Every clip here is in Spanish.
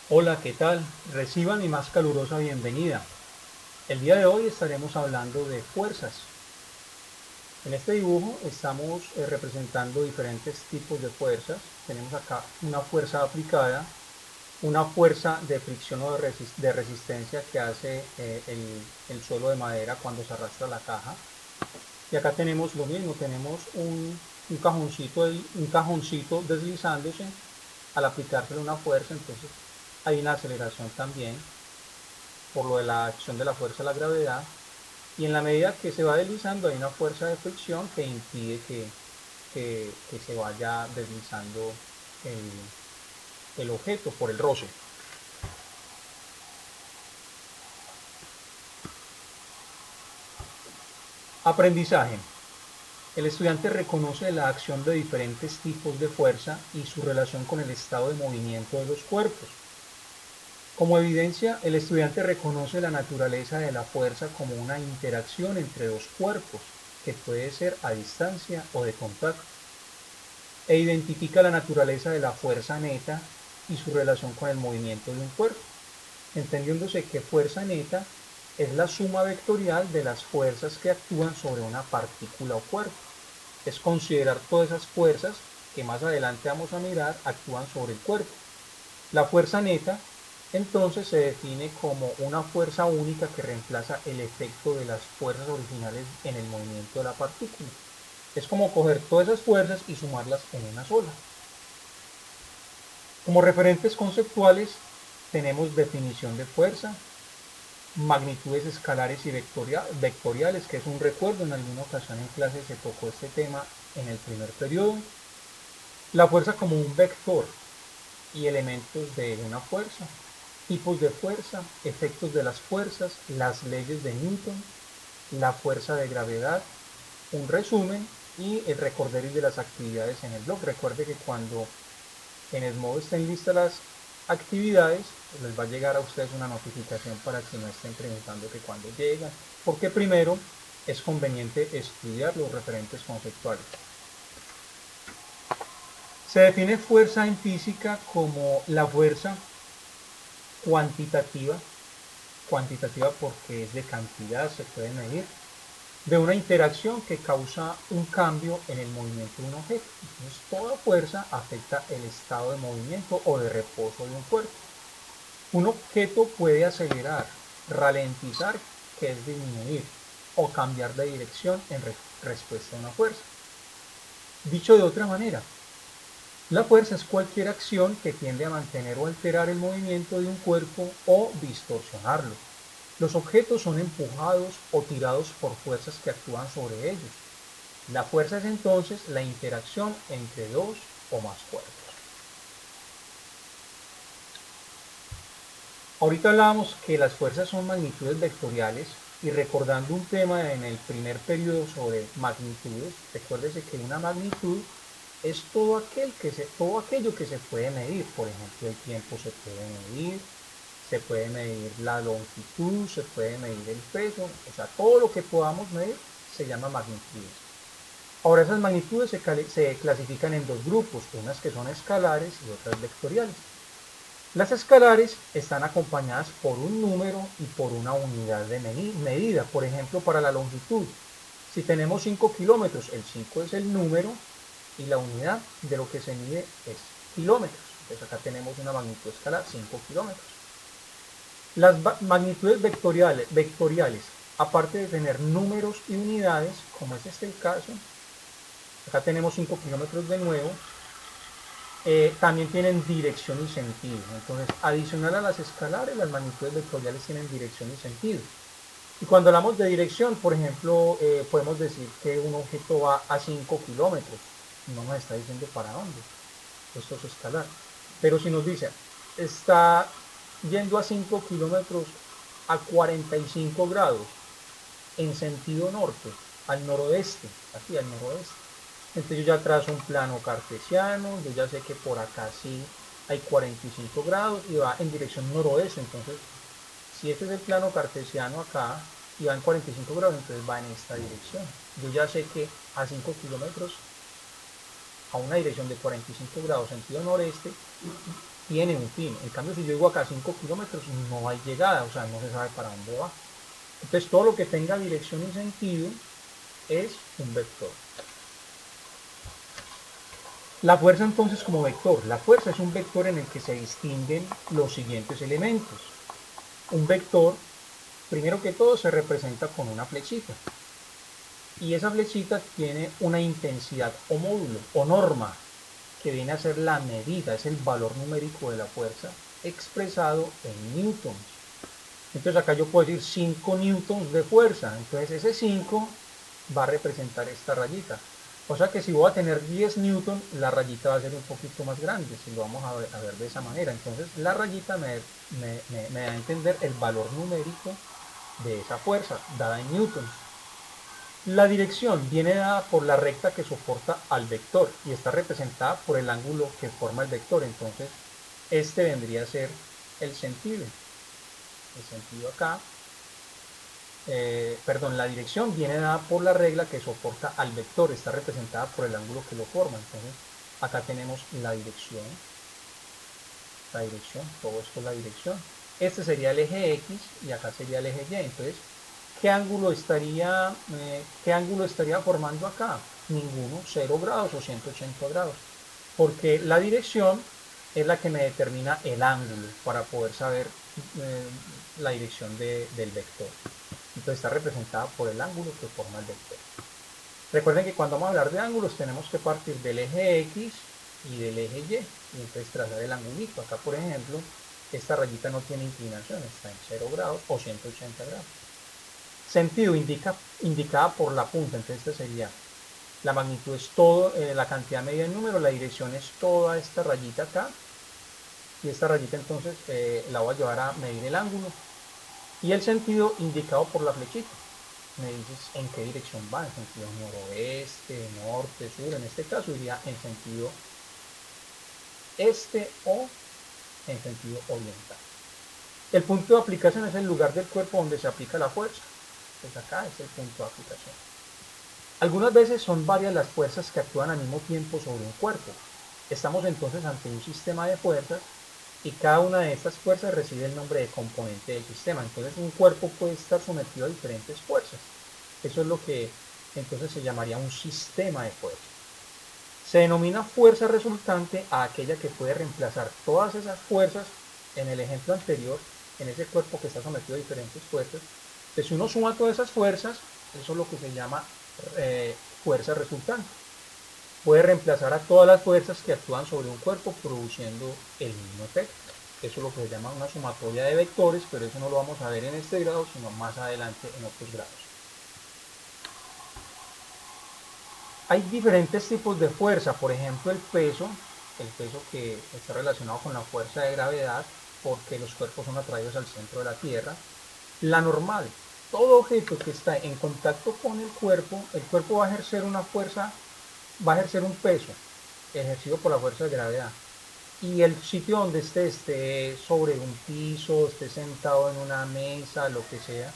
Hola, ¿qué tal? Reciban mi más calurosa bienvenida. El día de hoy estaremos hablando de fuerzas. En este dibujo estamos representando diferentes tipos de fuerzas. Tenemos acá una fuerza aplicada, una fuerza de fricción o de resistencia que hace el suelo de madera cuando se arrastra la caja. Y acá tenemos lo mismo, tenemos un cajoncito deslizándose al aplicársele una fuerza, entonces hay una aceleración también por lo de la acción de la fuerza de la gravedad, y en la medida que se va deslizando hay una fuerza de fricción que impide que se vaya deslizando el objeto por el roce. Aprendizaje. El estudiante reconoce la acción de diferentes tipos de fuerza y su relación con el estado de movimiento de los cuerpos. Como evidencia, el estudiante reconoce la naturaleza de la fuerza como una interacción entre dos cuerpos, que puede ser a distancia o de contacto, e identifica la naturaleza de la fuerza neta y su relación con el movimiento de un cuerpo, entendiéndose que fuerza neta es la suma vectorial de las fuerzas que actúan sobre una partícula o cuerpo. Es considerar todas esas fuerzas que más adelante vamos a mirar actúan sobre el cuerpo. La fuerza neta entonces se define como una fuerza única que reemplaza el efecto de las fuerzas originales en el movimiento de la partícula. Es como coger todas esas fuerzas y sumarlas en una sola. Como referentes conceptuales tenemos definición de fuerza, magnitudes escalares y vectoriales, que es un recuerdo, en alguna ocasión en clase se tocó este tema en el primer periodo, la fuerza como un vector y elementos de una fuerza, tipos de fuerza, efectos de las fuerzas, las leyes de Newton, la fuerza de gravedad, un resumen y el recorderis de las actividades en el blog. Recuerde que cuando en el modo estén listas las actividades, les va a llegar a ustedes una notificación para que no estén preguntando que cuándo llegan, porque primero es conveniente estudiar los referentes conceptuales. Se define fuerza en física como la fuerza cuantitativa, cuantitativa porque es de cantidad, se puede medir, de una interacción que causa un cambio en el movimiento de un objeto. Entonces, toda fuerza afecta el estado de movimiento o de reposo de un cuerpo. Un objeto puede acelerar, ralentizar, que es disminuir, o cambiar de dirección en respuesta a una fuerza. Dicho de otra manera, la fuerza es cualquier acción que tiende a mantener o alterar el movimiento de un cuerpo o distorsionarlo. Los objetos son empujados o tirados por fuerzas que actúan sobre ellos. La fuerza es entonces la interacción entre dos o más cuerpos. Ahorita hablábamos que las fuerzas son magnitudes vectoriales y recordando un tema en el primer periodo sobre magnitudes, recuérdese que una magnitud es todo aquello que se puede medir. Por ejemplo, el tiempo se puede medir, se puede medir la longitud, se puede medir el peso, o sea, todo lo que podamos medir se llama magnitudes. Ahora esas magnitudes se clasifican en dos grupos, unas que son escalares y otras vectoriales. Las escalares están acompañadas por un número y por una unidad de medida. Por ejemplo, para la longitud, si tenemos 5 kilómetros, el 5 es el número y la unidad de lo que se mide es kilómetros. Entonces acá tenemos una magnitud escalar, 5 kilómetros. Las magnitudes vectoriales, aparte de tener números y unidades, como es este el caso, acá tenemos 5 kilómetros de nuevo, también tienen dirección y sentido. Entonces, adicional a las escalares, las magnitudes vectoriales tienen dirección y sentido. Y cuando hablamos de dirección, por ejemplo, podemos decir que un objeto va a 5 kilómetros. No nos está diciendo para dónde. Esto es escalar. Pero si nos dice, está yendo a 5 kilómetros a 45 grados en sentido norte, al noroeste, aquí al noroeste. Entonces yo ya trazo un plano cartesiano, yo ya sé que por acá sí hay 45 grados y va en dirección noroeste. Entonces, si este es el plano cartesiano acá y va en 45 grados, entonces va en esta dirección. Yo ya sé que a 5 kilómetros a una dirección de 45 grados sentido noreste tiene un fin. En cambio, si yo digo acá 5 kilómetros, no hay llegada, o sea, no se sabe para dónde va. Entonces, todo lo que tenga dirección y sentido es un vector. La fuerza entonces como vector. La fuerza es un vector en el que se distinguen los siguientes elementos. Un vector, primero que todo, se representa con una flechita. Y esa flechita tiene una intensidad o módulo o norma, que viene a ser la medida, es el valor numérico de la fuerza expresado en newtons. Entonces acá yo puedo decir 5 newtons de fuerza, entonces ese 5 va a representar esta rayita. O sea que si voy a tener 10 newtons, la rayita va a ser un poquito más grande, si lo vamos a ver de esa manera. Entonces la rayita me da a entender el valor numérico de esa fuerza, dada en newtons. La dirección viene dada por la recta que soporta al vector y está representada por el ángulo que forma el vector. Entonces, este vendría a ser el sentido. El sentido acá, la dirección viene dada por la regla que soporta al vector, está representada por el ángulo que lo forma. Entonces, acá tenemos la dirección, todo esto es la dirección. Este sería el eje X y acá sería el eje Y. Entonces, ¿qué ángulo estaría formando acá? Ninguno, 0 grados o 180 grados. Porque la dirección es la que me determina el ángulo para poder saber la dirección del vector. Entonces está representada por el ángulo que forma el vector. Recuerden que cuando vamos a hablar de ángulos tenemos que partir del eje X y del eje Y. Y entonces trazar el angulito. Acá, por ejemplo, esta rayita no tiene inclinación, está en 0 grados o 180 grados. Sentido indicada por la punta, entonces este sería la magnitud es todo, la cantidad medida en número, la dirección es toda esta rayita acá, y esta rayita entonces la voy a llevar a medir el ángulo, y el sentido indicado por la flechita. Me dices en qué dirección va, en sentido noroeste, norte, sur, en este caso iría en sentido este o en sentido oriental. El punto de aplicación es el lugar del cuerpo donde se aplica la fuerza. Pues acá es el punto de aplicación. Algunas veces son varias las fuerzas que actúan al mismo tiempo sobre un cuerpo. Estamos entonces ante un sistema de fuerzas y cada una de estas fuerzas recibe el nombre de componente del sistema. Entonces un cuerpo puede estar sometido a diferentes fuerzas. Eso es lo que entonces se llamaría un sistema de fuerzas. Se denomina fuerza resultante a aquella que puede reemplazar todas esas fuerzas. En el ejemplo anterior, en ese cuerpo que está sometido a diferentes fuerzas, pues si uno suma todas esas fuerzas, eso es lo que se llama fuerza resultante. Puede reemplazar a todas las fuerzas que actúan sobre un cuerpo produciendo el mismo efecto. Eso es lo que se llama una sumatoria de vectores, pero eso no lo vamos a ver en este grado, sino más adelante en otros grados. Hay diferentes tipos de fuerza, por ejemplo el peso que está relacionado con la fuerza de gravedad, porque los cuerpos son atraídos al centro de la Tierra. La normal, todo objeto que está en contacto con el cuerpo va a ejercer una fuerza, va a ejercer un peso ejercido por la fuerza de gravedad. Y el sitio donde esté sobre un piso, esté sentado en una mesa, lo que sea,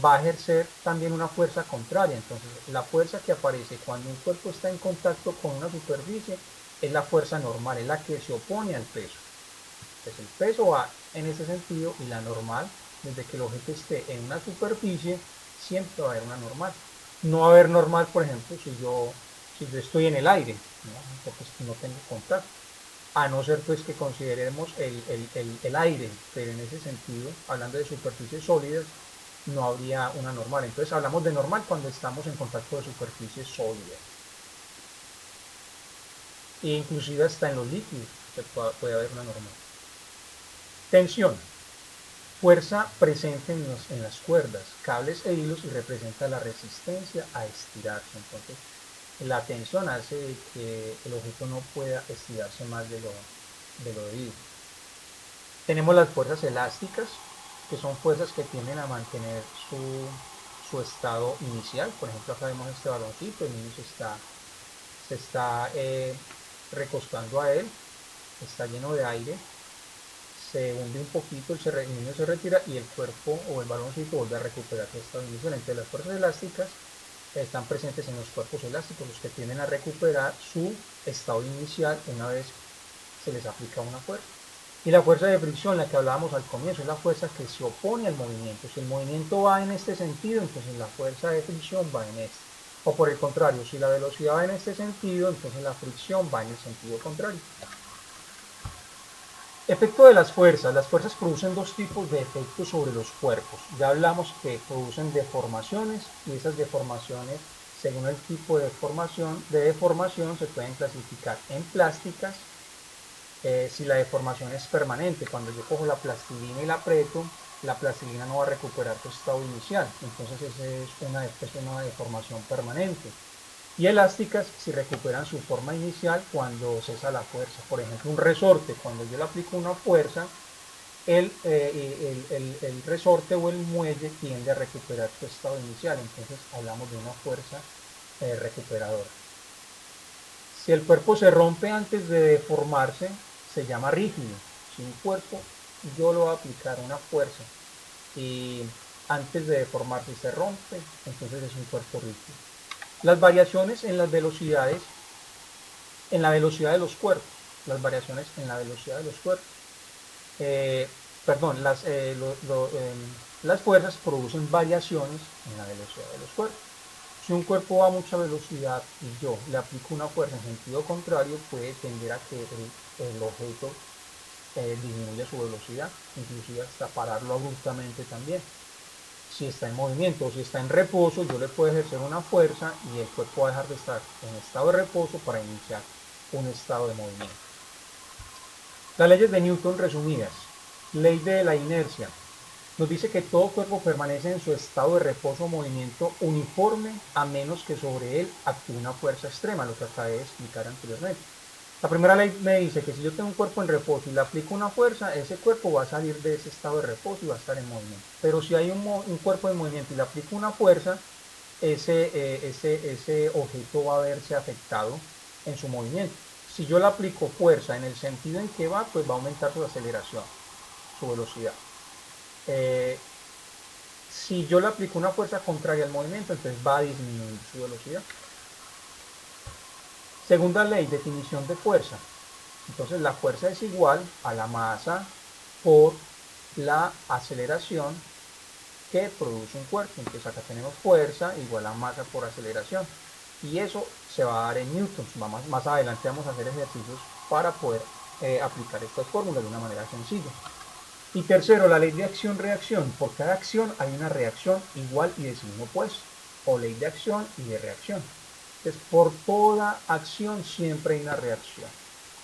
va a ejercer también una fuerza contraria. Entonces, la fuerza que aparece cuando un cuerpo está en contacto con una superficie es la fuerza normal, es la que se opone al peso. Entonces, el peso va en ese sentido y la normal, desde que el objeto esté en una superficie, siempre va a haber una normal. No va a haber normal, por ejemplo, si yo estoy en el aire, ¿no? Porque no tengo contacto. A no ser pues que consideremos el aire, pero en ese sentido, hablando de superficies sólidas, no habría una normal. Entonces hablamos de normal cuando estamos en contacto de superficies sólidas. E inclusive hasta en los líquidos puede haber una normal. Tensión. Fuerza presente en las cuerdas, cables e hilos y representa la resistencia a estirarse. Entonces, la tensión hace que el objeto no pueda estirarse más de lo debido. Tenemos las fuerzas elásticas, que son fuerzas que tienden a mantener su estado inicial. Por ejemplo, acá vemos este baloncito, el niño se está recostando a él, está lleno de aire, se hunde un poquito, el niño se retira y el cuerpo o el baloncito vuelve a recuperar su estado inicial. Entonces las fuerzas elásticas están presentes en los cuerpos elásticos, los que tienden a recuperar su estado inicial una vez se les aplica una fuerza. Y la fuerza de fricción, la que hablábamos al comienzo, es la fuerza que se opone al movimiento. Si el movimiento va en este sentido, entonces la fuerza de fricción va en este. O por el contrario, si la velocidad va en este sentido, entonces la fricción va en el sentido contrario. Efecto de las fuerzas. Las fuerzas producen dos tipos de efectos sobre los cuerpos. Ya hablamos que producen deformaciones y esas deformaciones, según el tipo de deformación se pueden clasificar en plásticas. Si la deformación es permanente, cuando yo cojo la plastilina y la aprieto, la plastilina no va a recuperar su estado inicial, entonces esa es una deformación permanente. Y elásticas si recuperan su forma inicial cuando cesa la fuerza. Por ejemplo, un resorte, cuando yo le aplico una fuerza, el resorte o el muelle tiende a recuperar su estado inicial, entonces hablamos de una fuerza recuperadora. Si el cuerpo se rompe antes de deformarse, se llama rígido. Si un cuerpo yo lo voy a aplicar una fuerza y antes de deformarse se rompe, entonces es un cuerpo rígido. Las variaciones en las velocidades, en la velocidad de los cuerpos, las variaciones en la velocidad de los cuerpos. Perdón, las fuerzas producen variaciones en la velocidad de los cuerpos. Si un cuerpo va a mucha velocidad y yo le aplico una fuerza en sentido contrario, puede tender a que el objeto disminuya su velocidad, inclusive hasta pararlo abruptamente también. Si está en movimiento o si está en reposo, yo le puedo ejercer una fuerza y el cuerpo va a dejar de estar en estado de reposo para iniciar un estado de movimiento. Las leyes de Newton resumidas. Ley de la inercia. Nos dice que todo cuerpo permanece en su estado de reposo o movimiento uniforme a menos que sobre él actúe una fuerza extrema, lo que acabé de explicar anteriormente. La primera ley me dice que si yo tengo un cuerpo en reposo y le aplico una fuerza, ese cuerpo va a salir de ese estado de reposo y va a estar en movimiento. Pero si hay un cuerpo en movimiento y le aplico una fuerza, ese objeto va a verse afectado en su movimiento. Si yo le aplico fuerza en el sentido en que va, pues va a aumentar su aceleración, su velocidad. Si yo le aplico una fuerza contraria al movimiento, entonces va a disminuir su velocidad. Segunda ley, definición de fuerza. Entonces la fuerza es igual a la masa por la aceleración que produce un cuerpo. Entonces acá tenemos fuerza igual a masa por aceleración. Y eso se va a dar en newtons. Más adelante vamos a hacer ejercicios para poder aplicar estas fórmulas de una manera sencilla. Y tercero, la ley de acción-reacción. Por cada acción hay una reacción igual y de signo opuesto. O ley de acción y de reacción. Entonces, por toda acción siempre hay una reacción.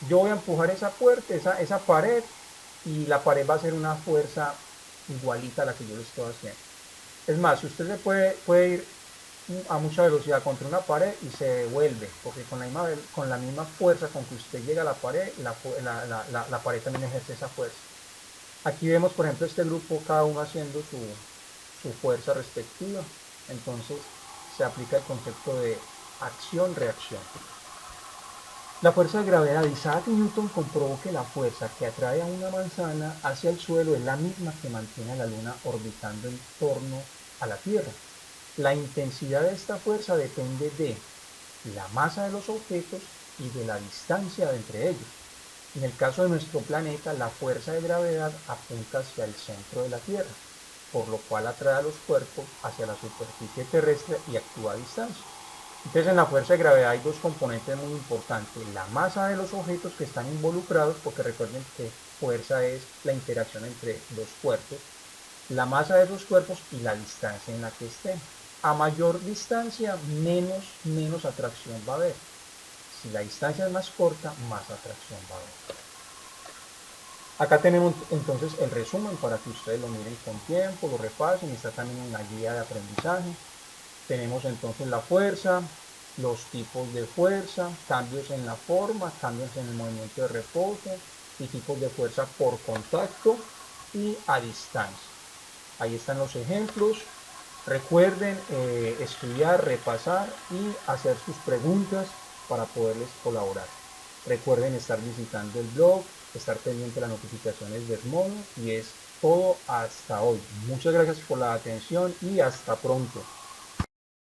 Yo voy a empujar esa puerta, esa pared, y la pared va a ser una fuerza igualita a la que yo le estoy haciendo. Es más, si usted se puede ir a mucha velocidad contra una pared y se devuelve, porque con la misma fuerza con que usted llega a la pared, la pared también ejerce esa fuerza. Aquí vemos, por ejemplo, este grupo, cada uno haciendo su fuerza respectiva. Entonces, se aplica el concepto de acción-reacción. La fuerza de gravedad. Isaac Newton comprobó que la fuerza que atrae a una manzana hacia el suelo es la misma que mantiene a la luna orbitando en torno a la Tierra. La intensidad de esta fuerza depende de la masa de los objetos y de la distancia entre ellos. En el caso de nuestro planeta, la fuerza de gravedad apunta hacia el centro de la Tierra, por lo cual atrae a los cuerpos hacia la superficie terrestre y actúa a distancia. Entonces, en la fuerza de gravedad hay dos componentes muy importantes: la masa de los objetos que están involucrados, porque recuerden que fuerza es la interacción entre dos cuerpos, la masa de esos cuerpos y la distancia en la que estén. A mayor distancia, menos atracción va a haber. Si la distancia es más corta, más atracción va a haber. Acá tenemos entonces el resumen para que ustedes lo miren con tiempo, lo repasen, y está también en la guía de aprendizaje. Tenemos entonces la fuerza, los tipos de fuerza, cambios en la forma, cambios en el movimiento de reposo y tipos de fuerza por contacto y a distancia. Ahí están los ejemplos. Recuerden estudiar, repasar y hacer sus preguntas para poderles colaborar. Recuerden estar visitando el blog, estar pendiente de las notificaciones de Edmodo, y es todo hasta hoy. Muchas gracias por la atención y hasta pronto.